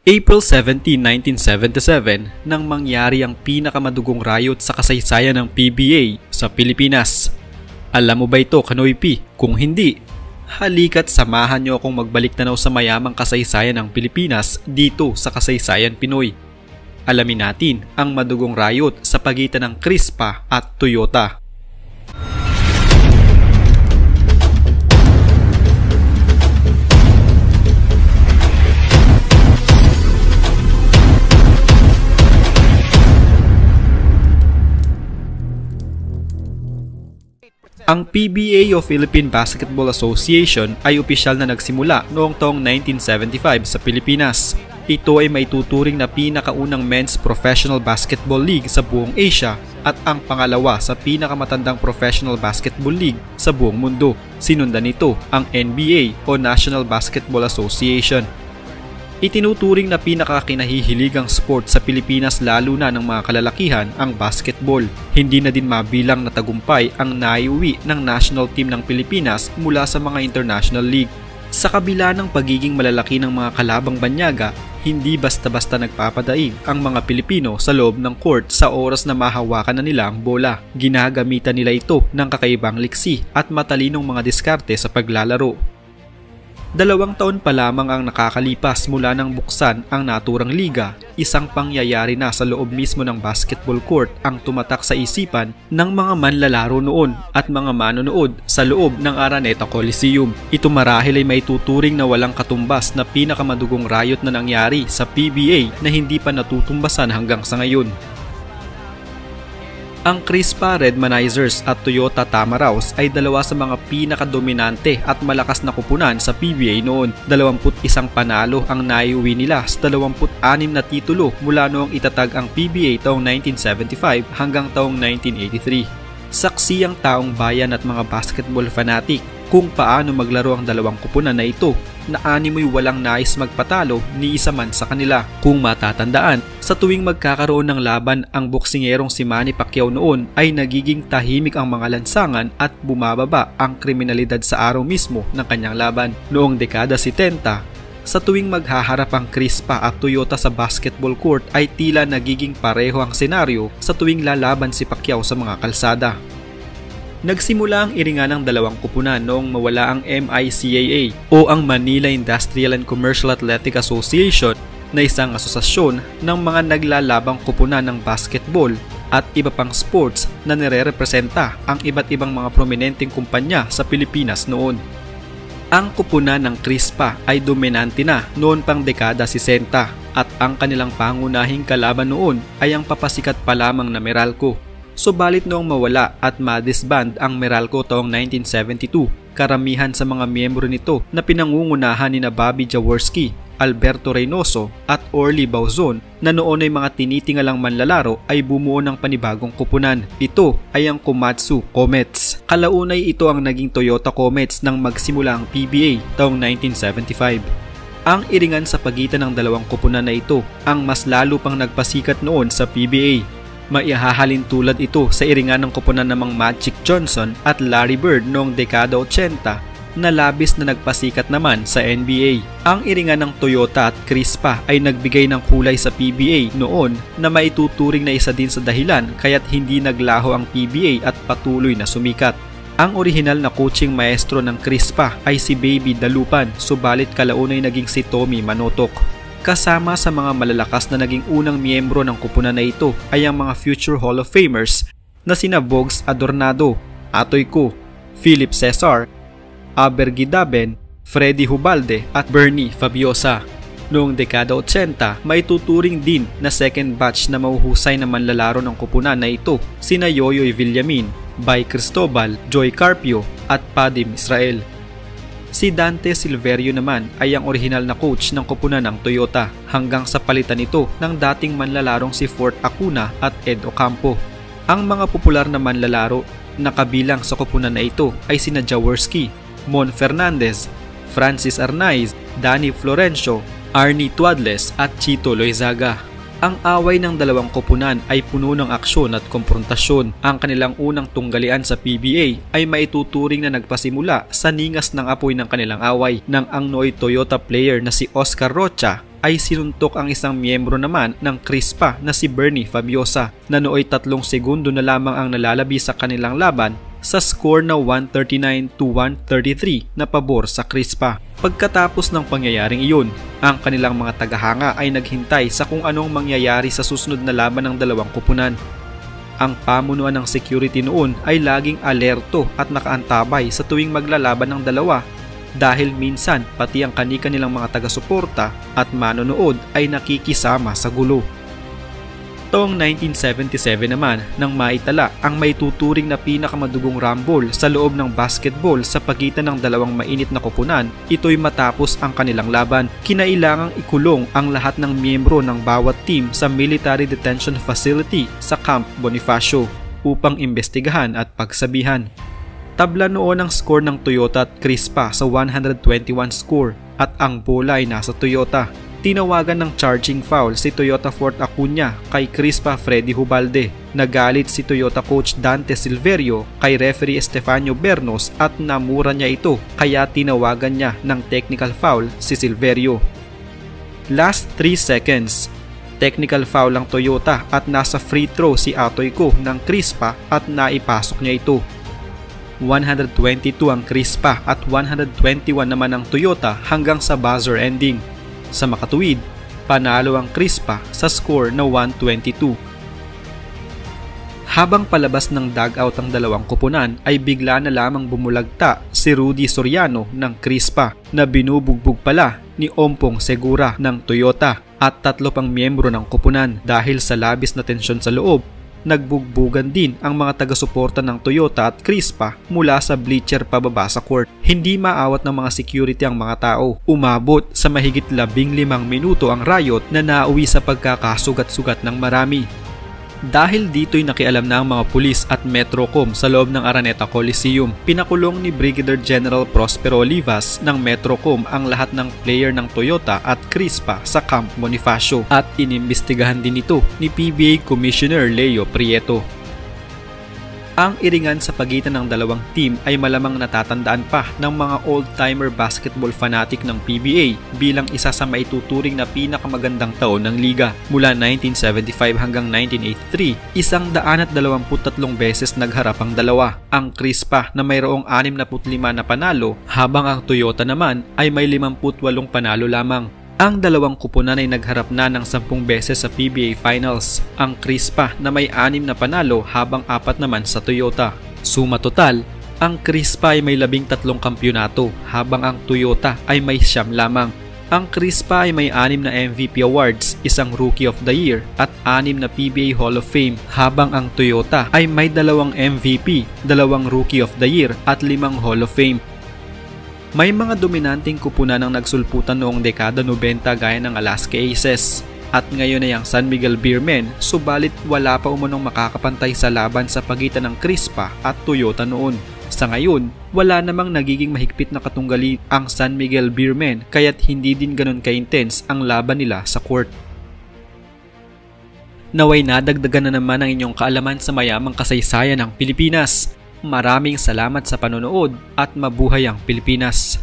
April 17, 1977 nang mangyari ang pinakamadugong riot sa kasaysayan ng PBA sa Pilipinas. Alam mo ba ito, Kanoy P? Kung hindi, halika't samahan niyo akong magbalik tanaw sa mayamang kasaysayan ng Pilipinas dito sa Kasaysayan Pinoy. Alamin natin ang madugong riot sa pagitan ng Crispa at Toyota. Ang PBA o Philippine Basketball Association ay opisyal na nagsimula noong taong 1975 sa Pilipinas. Ito ay maituturing na pinakaunang men's professional basketball league sa buong Asia at ang pangalawa sa pinakamatandang professional basketball league sa buong mundo. Sinundan nito ang NBA o National Basketball Association. Itinuturing na pinakakinahihiligang sport sa Pilipinas lalo na ng mga kalalakihan ang basketball. Hindi na din mabilang na tagumpay ang naiuwi ng national team ng Pilipinas mula sa mga international league. Sa kabila ng pagiging malalaki ng mga kalabang banyaga, hindi basta-basta nagpapadaig ang mga Pilipino sa loob ng court sa oras na mahawakan na nila ang bola. Ginagamitan nila ito ng kakaibang liksi at matalinong mga diskarte sa paglalaro. 2 taon pa lamang ang nakakalipas mula nang buksan ang naturang liga, isang pangyayari na sa loob mismo ng basketball court ang tumatak sa isipan ng mga manlalaro noon at mga manonood sa loob ng Araneta Coliseum. Ito marahil ay maituturing na walang katumbas na pinakamadugong riot na nangyari sa PBA na hindi pa natutumbasan hanggang sa ngayon. Ang Crispa Redmanizers at Toyota Tamaraws ay dalawa sa mga pinakadominante at malakas na kupunan sa PBA noon. 21 panalo ang naiuwi nila sa 26 na titulo mula noong itatag ang PBA taong 1975 hanggang taong 1983. Saksi ang taong bayan at mga basketball fanatic kung paano maglaro ang dalawang kupunan na ito na animoy walang nais magpatalo ni isa man sa kanila. Kung matatandaan, sa tuwing magkakaroon ng laban ang boksingerong si Manny Pacquiao noon ay nagiging tahimik ang mga lansangan at bumababa ang kriminalidad sa araw mismo ng kanyang laban. Noong dekada 70, sa tuwing maghaharap ang Crispa at Toyota sa basketball court ay tila nagiging pareho ang senaryo sa tuwing lalaban si Pacquiao sa mga kalsada. Nagsimula ang iringan ng dalawang kupunan noong mawala ang MICAA o ang Manila Industrial and Commercial Athletic Association na isang asosasyon ng mga naglalabang kupunan ng basketball at iba pang sports na nire-representa ang iba't ibang mga prominenteng kumpanya sa Pilipinas noon. Ang kupunan ng Crispa ay dominante na noon pang dekada 60 at ang kanilang pangunahing kalaban noon ay ang papasikat pa lamang na Meralco. Subalit noong mawala at ma-disband ang Meralco taong 1972, karamihan sa mga miyembro nito na pinangungunahan ni Bobby Jaworski, Alberto Reynoso at Orly Bauzon na noon ay mga tinitingalang manlalaro ay bumuo ng panibagong kupunan. Ito ay ang Komatsu Comets. Kalaunay ito ang naging Toyota Comets nang magsimula ang PBA taong 1975. Ang iringan sa pagitan ng dalawang kupunan na ito ang mas lalo pang nagpasikat noon sa PBA. Maihahalin tulad ito sa iringan ng kupunan namang Magic Johnson at Larry Bird noong dekada 80 na labis na nagpasikat naman sa NBA. Ang iringan ng Toyota at Crispa ay nagbigay ng kulay sa PBA noon na maituturing na isa din sa dahilan kaya't hindi naglaho ang PBA at patuloy na sumikat. Ang orihinal na coaching maestro ng Crispa ay si Baby Dalupan, subalit kalaunay naging si Tommy Manotok. Kasama sa mga malalakas na naging unang miyembro ng kupunan na ito ay ang mga future Hall of Famers na sina Bogs Adornado, Atoy Co, Philip Cesar, Aber Gidaben, Freddy Hubalde at Bernie Fabiosa. Noong dekada 80, maituturing din na second batch na mahuhusay na manlalaro ng kupunan na ito sina Yoyoy Villamin, Bay Cristobal, Joy Carpio at Padim Israel. Si Dante Silverio naman ay ang orihinal na coach ng kupunan ng Toyota hanggang sa palitan nito ng dating manlalarong si Fort Acuna at Ed Ocampo. Ang mga popular na manlalaro na kabilang sa kupunan na ito ay sina Jaworski, Mon Fernandez, Francis Arnaiz, Danny Florencio, Arnie Tuadles at Chito Loizaga. Ang away ng dalawang koponan ay puno ng aksyon at komprontasyon. Ang kanilang unang tunggalian sa PBA ay maituturing na nagpasimula sa ningas ng apoy ng kanilang away nang ang nooy Toyota player na si Oscar Rocha ay sinuntok ang isang miyembro naman ng Crispa na si Bernie Fabiosa na nooy 3 segundo na lamang ang nalalabi sa kanilang laban sa score na 139-133 na pabor sa Crispa. Pagkatapos ng pangyayaring iyon, ang kanilang mga tagahanga ay naghintay sa kung anong mangyayari sa susunod na laban ng dalawang koponan. Ang pamunuan ng security noon ay laging alerto at nakaantabay sa tuwing maglalaban ng dalawa dahil minsan pati ang kani-kanilang mga taga-suporta at manonood ay nakikisama sa gulo. Taong 1977 naman nang maitala ang maituturing na pinakamadugong rumble sa loob ng basketball sa pagitan ng dalawang mainit na koponan, ito'y matapos ang kanilang laban. Kinailangang ikulong ang lahat ng miyembro ng bawat team sa military detention facility sa Camp Bonifacio upang imbestigahan at pagsabihan. Tabla noon ang score ng Toyota at Crispa sa 121 score at ang bola ay nasa Toyota. Tinawagan ng charging foul si Toyota Fort Acuña kay Crispa Freddy Hubalde. Nagalit si Toyota coach Dante Silverio kay referee Estefanio Bernos at namura niya ito kaya tinawagan niya ng technical foul si Silverio. Last 3 seconds. Technical foul ang Toyota at nasa free throw si Atoy Ko ng Crispa at naipasok niya ito. 122 ang Crispa at 121 naman ang Toyota hanggang sa buzzer ending. Sa makatuwid, panalo ang Crispa sa score na 122. Habang palabas ng dugout ang dalawang koponan ay bigla na lamang bumulagta si Rudy Soriano ng Crispa na binubugbog pala ni Ompong Segura ng Toyota at 3 pang miyembro ng koponan. Dahil sa labis na tensyon sa loob, nagbugbugan din ang mga taga-suporta ng Toyota at Crispa mula sa bleacher pababa sa court. Hindi maawat ng mga security ang mga tao. Umabot sa mahigit 15 minuto ang riot na nauwi sa pagkakasugat-sugat ng marami. Dahil dito'y nakialam na ang mga pulis at Metrocom sa loob ng Araneta Coliseum. Pinakulong ni Brigadier General Prospero Olivas ng Metrocom ang lahat ng player ng Toyota at Crispa sa Camp Bonifacio at inimbestigahan din ito ni PBA Commissioner Leo Prieto. Ang iringan sa pagitan ng dalawang team ay malamang natatandaan pa ng mga old-timer basketball fanatic ng PBA bilang isa sa maituturing na pinakamagandang taon ng liga. Mula 1975 hanggang 1983, 123 beses nagharap ang dalawa. Ang Crispa na mayroong 65 na panalo habang ang Toyota naman ay may 58 panalo lamang. Ang dalawang koponan ay nagharap na ng 10 beses sa PBA Finals. Ang Crispa na may 6 na panalo habang 4 naman sa Toyota. Suma total, ang Crispa ay may 13 kampyonato habang ang Toyota ay may 9 lamang. Ang Crispa ay may 6 na MVP awards, 1 Rookie of the Year at 6 na PBA Hall of Fame habang ang Toyota ay may 2 MVP, 2 Rookie of the Year at 5 Hall of Fame. May mga dominanteng koponan ang nagsulputan noong dekada 90 gaya ng Alaska Aces at ngayon ay ang San Miguel Beermen, subalit wala pa umunong makakapantay sa laban sa pagitan ng Crispa at Toyota noon. Sa ngayon, wala namang nagiging mahigpit na katunggali ang San Miguel Beermen kaya't hindi din ganun ka-intense ang laban nila sa court. Naway nadagdagan na naman ang inyong kaalaman sa mayamang kasaysayan ng Pilipinas. Maraming salamat sa panonood at mabuhay ang Pilipinas!